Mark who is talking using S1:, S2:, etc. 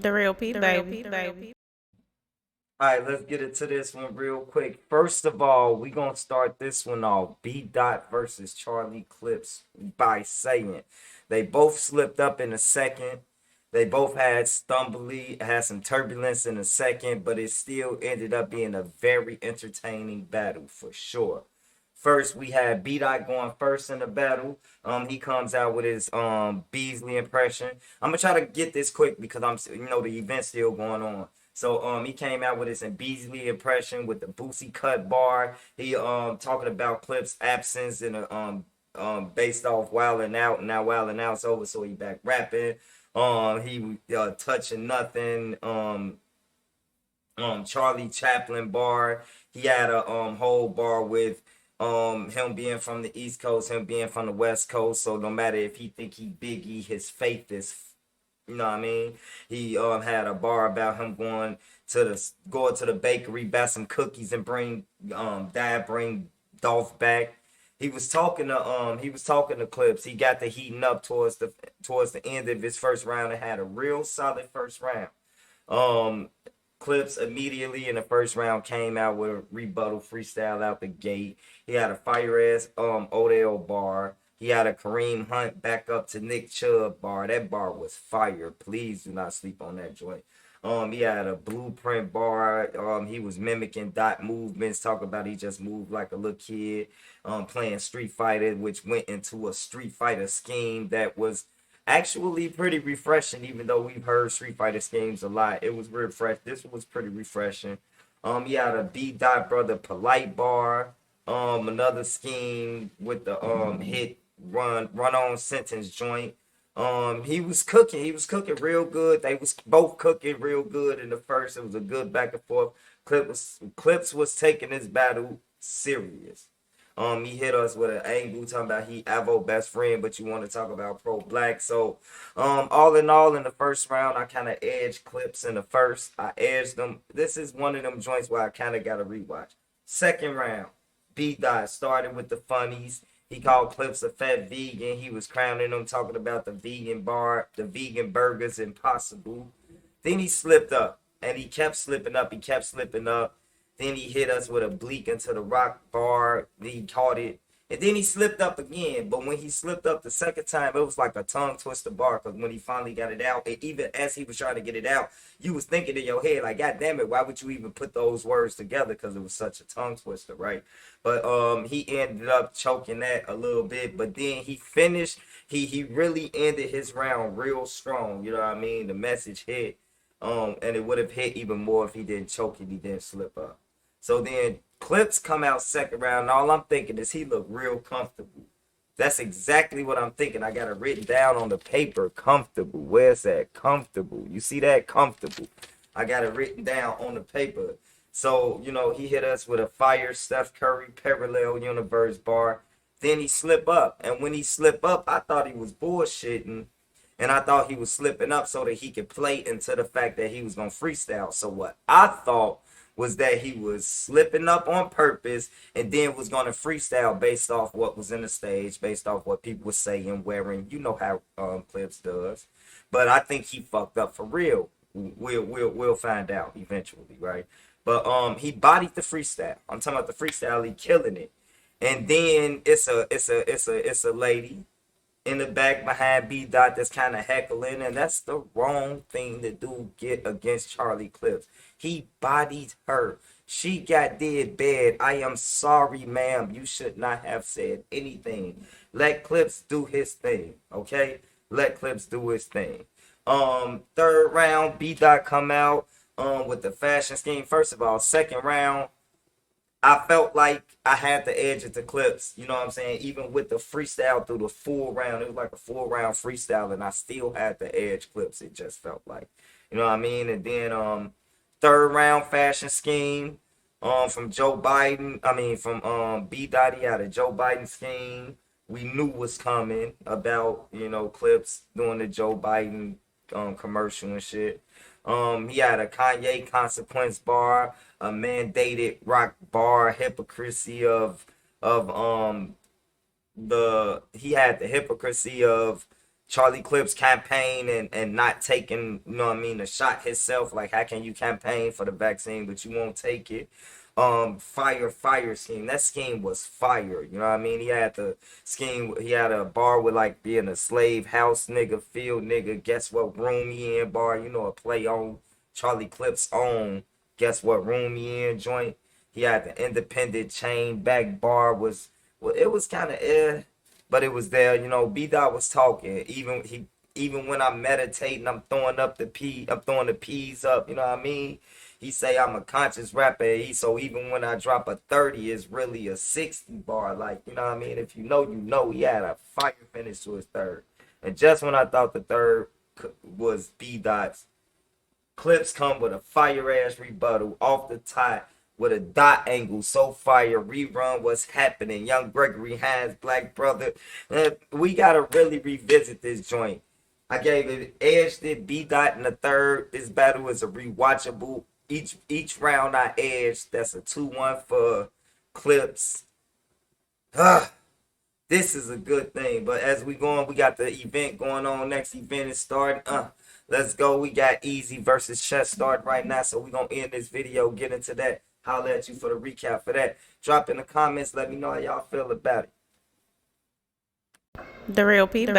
S1: Darealp, baby.
S2: All right, let's get into this one real quick. First of all, we gonna start this one off. BDot versus Charlie Clips by saying they both slipped up in the second. They both had some turbulence in the second, but it still ended up being a very entertaining battle for sure. First, we had BDot going first in the battle. He comes out with his Beasley impression. I'm gonna try to get this quick because the event's still going on. So he came out with his Beasley impression with the Boosie cut bar. He talking about Clip's absence and based off Wildin' Out, and now Wildin' Out's over, so he back rapping. He touching nothing. Charlie Chaplin bar. He had a whole bar with him being from the East Coast, him being from the West Coast. So no matter if he think he Biggie, his faith is, you know what I mean. He had a bar about him going to the bakery, buy some cookies, and bring Dolph back. He was talking to Clips. He got the heating up towards the end of his first round and had a real solid first round. Um, Clips immediately in the first round came out with a rebuttal freestyle out the gate. He had a fire ass Odell bar. He had a Kareem Hunt back up to Nick Chubb bar. That bar was fire. Please do not sleep on that joint. He had a blueprint bar. He was mimicking dot movements, talking about he just moved like a little kid, playing Street Fighter, which went into a Street Fighter scheme that was actually pretty refreshing, even though we've heard Street Fighter schemes a lot. It was refresh. This was pretty refreshing. He had a B Dot Brother Polite bar. Another scheme with the hit run on sentence joint. He was cooking. He was cooking real good. They was both cooking real good in the first. It was a good back and forth. Clips was taking this battle serious. He hit us with an angle talking about he Avo best friend, but you want to talk about pro black. So, all in all, in the first round, I kind of edged Clips in the first. I edged them. This is one of them joints where I kind of got to rewatch. Second round, B Dot started with the funnies. He called Clips a fat vegan. He was crowning them, talking about the vegan bar, the vegan burgers, impossible. Then he slipped up, and he kept slipping up. He kept slipping up. Then he hit us with a bleak into the rock bar. Then he caught it. And then he slipped up again. But when he slipped up the second time, it was like a tongue twister bar. Because when he finally got it out, and even as he was trying to get it out, you was thinking in your head, like, God damn it, why would you even put those words together? Because it was such a tongue twister, right? But he ended up choking that a little bit. But then he finished. He really ended his round real strong. You know what I mean? The message hit. And it would have hit even more if he didn't choke it, he didn't slip up. So then Clips come out second round, and all I'm thinking is he looked real comfortable. That's exactly what I'm thinking. I got it written down on the paper. Comfortable. Where's that? Comfortable. You see that? Comfortable. I got it written down on the paper. So, he hit us with a fire Steph Curry parallel universe bar. Then he slip up. And when he slip up, I thought he was bullshitting. And I thought he was slipping up so that he could play into the fact that he was going to freestyle. So what I thought was that he was slipping up on purpose and then was going to freestyle based off what was in the stage, based off what people were saying, wearing. You know how Clips does. But I think he fucked up for real. We'll find out eventually, right? But he bodied the freestyle. I'm talking about the freestyle. He killing it. And then it's a lady in the back behind B Dot that's kind of heckling, and that's the wrong thing to do. Get against Charlie Clips. He bodied her. She got dead bad. I am sorry, ma'am. You should not have said anything. Let Clips do his thing, okay? Let Clips do his thing. Third round, B Dot come out with the fashion scheme. First of all, second round, I felt like I had the edge of the Clips, you know what I'm saying? Even with the freestyle through the full round, it was like a full round freestyle, and I still had the edge Clips. It just felt like, you know what I mean? And then third round fashion scheme from Joe Biden. I mean from B Dotty had a Joe Biden scheme. We knew was coming about Clips doing the Joe Biden commercial and shit. He had a Kanye consequence bar, a mandated rock bar, hypocrisy of the he had the hypocrisy of Charlie Clips campaign and not taking, you know what I mean, the shot himself. Like, how can you campaign for the vaccine but you won't take it? Fire scheme. That scheme was fire. You know what I mean? He had the scheme. He had a bar with like being a slave house nigga, field nigga. Guess what room he in? Bar. You know, a play on Charlie Clips own. Guess what room he in? Joint. He had the independent chain back bar. Was, well, it was kind of but it was there. You know, BDot was talking. Even when I'm meditating, I'm throwing up the P. I'm throwing the P's up. You know what I mean? He say I'm a conscious rapper. So even when I drop a 30, it's really a 60 bar. Like, you know what I mean? If you know, you know. He had a fire finish to his third. And just when I thought the third was BDot's, Clips come with a fire ass rebuttal off the top with a dot angle so fire. Rerun what's happening. Young Gregory Hines, Black Brother. We gotta really revisit this joint. I gave it, edged it, BDot in the third. This battle is a rewatchable. Each round I edged. That's a 2-1 for Clips. This is a good thing. But as we go on, we got the event going on. Next event is starting. Let's go. We got Easy versus Chess starting right now. So we're going to end this video, get into that. Holler at you for the recap for that. Drop in the comments. Let me know how y'all feel about it.
S1: Darealp, baby.